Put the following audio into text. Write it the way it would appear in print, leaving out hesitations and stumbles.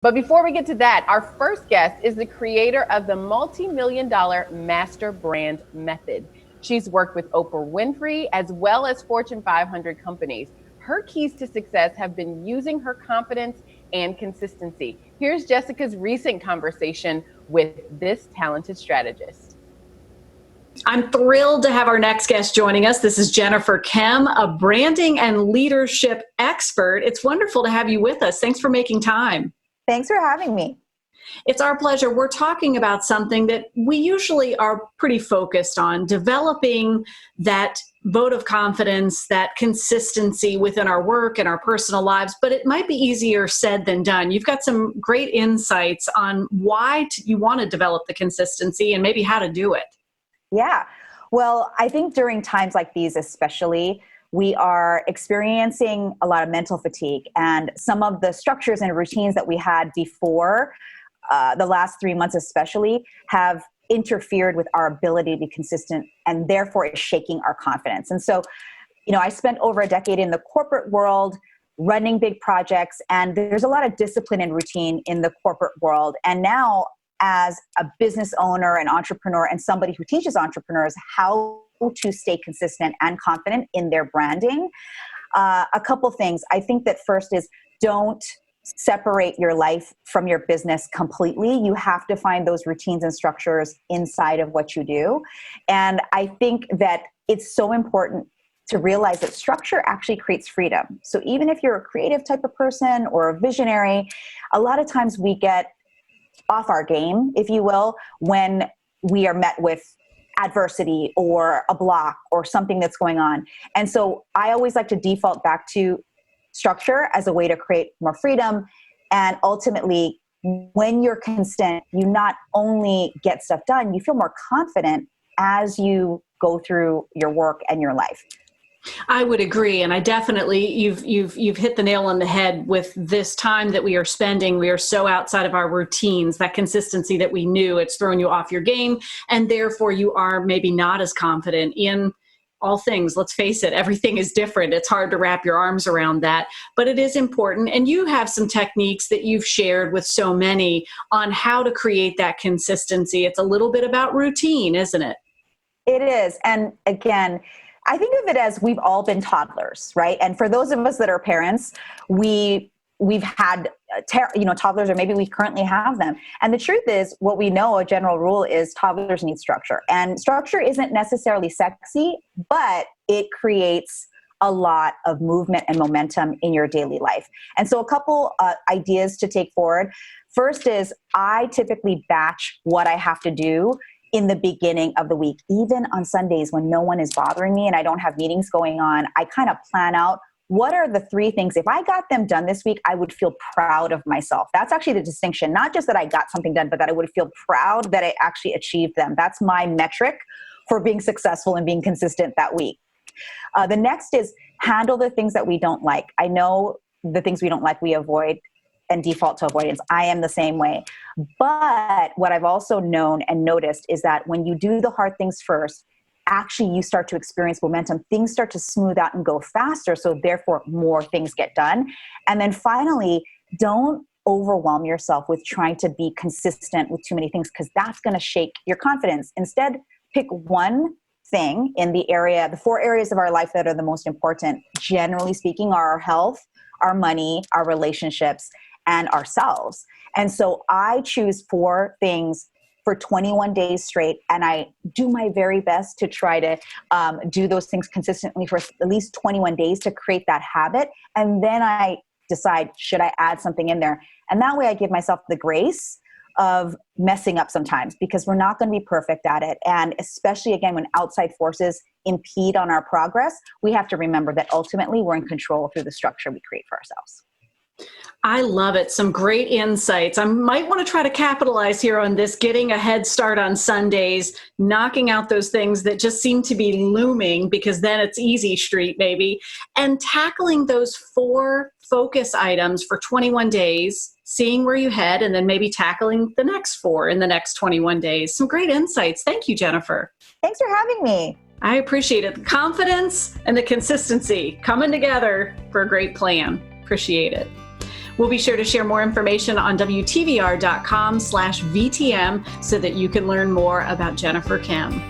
But before we get to that, our first guest is the creator of the multi-million-dollar Master Brand Method. She's worked with Oprah Winfrey as well as Fortune 500 companies. Her keys to success have been using her confidence and consistency. Here's Jessica's recent conversation with this talented strategist. I'm thrilled to have our next guest joining us. This is Jennifer Kem, a branding and leadership expert. It's wonderful to have you with us. Thanks for making time. Thanks for having me. It's our pleasure. We're talking about something that we usually are pretty focused on, developing that vote of confidence, that consistency within our work and our personal lives, but it might be easier said than done. You've got some great insights on why you want to develop the consistency and maybe how to do it. Yeah. Well, I think during times like these especially, we are experiencing a lot of mental fatigue, and some of the structures and routines that we had before the last 3 months especially have interfered with our ability to be consistent, and therefore is shaking our confidence. And so, I spent over a decade in the corporate world running big projects, and there's a lot of discipline and routine in the corporate world. And now as a business owner and entrepreneur and somebody who teaches entrepreneurs how to stay consistent and confident in their branding, a couple things. I think that first is don't separate your life from your business completely. You have to find those routines and structures inside of what you do. And I think that it's so important to realize that structure actually creates freedom. So even if you're a creative type of person or a visionary, a lot of times we get off our game, if you will, when we are met with adversity or a block or something that's going on. And so I always like to default back to structure as a way to create more freedom. And ultimately, when you're consistent, you not only get stuff done, you feel more confident as you go through your work and your life. I would agree, and I definitely you've hit the nail on the head with this time that we are spending. We are so outside of our routines, that consistency that we knew, it's throwing you off your game, and therefore you are maybe not as confident in all things. Let's face it, everything is different. It's hard to wrap your arms around that, but it is important. And you have some techniques that you've shared with so many on how to create that consistency. It's a little bit about routine, isn't it? It is. And again, I think of it as we've all been toddlers, right? And for those of us that are parents, we've had toddlers, or maybe we currently have them. And the truth is, what we know, a general rule is toddlers need structure. And structure isn't necessarily sexy, but it creates a lot of movement and momentum in your daily life. And so a couple ideas to take forward. First is I typically batch what I have to do in the beginning of the week. Even on Sundays when no one is bothering me and I don't have meetings going on, I kind of plan out what are the 3 things, if I got them done this week, I would feel proud of myself. That's actually the distinction, not just that I got something done, but that I would feel proud that I actually achieved them. That's my metric for being successful and being consistent that week. The next is handle the things that we don't like. I know the things we don't like, we avoid and default to avoidance. I am the same way. But what I've also known and noticed is that when you do the hard things first, actually you start to experience momentum. Things start to smooth out and go faster. So therefore more things get done. And then finally, don't overwhelm yourself with trying to be consistent with too many things, because that's going to shake your confidence. Instead, pick one thing in the 4 areas of our life that are the most important, generally speaking, are our health, our money, our relationships, and ourselves. And so I choose 4 things for 21 days straight, and I do my very best to try to do those things consistently for at least 21 days to create that habit. And then I decide, should I add something in there? And that way I give myself the grace of messing up sometimes, because we're not going to be perfect at it. And especially, again, when outside forces impede on our progress, we have to remember that ultimately we're in control through the structure we create for ourselves. I love it. Some great insights. I might want to try to capitalize here on this, getting a head start on Sundays, knocking out those things that just seem to be looming, because then it's easy street maybe, and tackling those 4 focus items for 21 days, seeing where you head, and then maybe tackling the next 4 in the next 21 days. Some great insights. Thank you, Jennifer. Thanks for having me. I appreciate it. The confidence and the consistency coming together for a great plan. Appreciate it. We'll be sure to share more information on WTVR.com/VTM so that you can learn more about Jennifer Kim.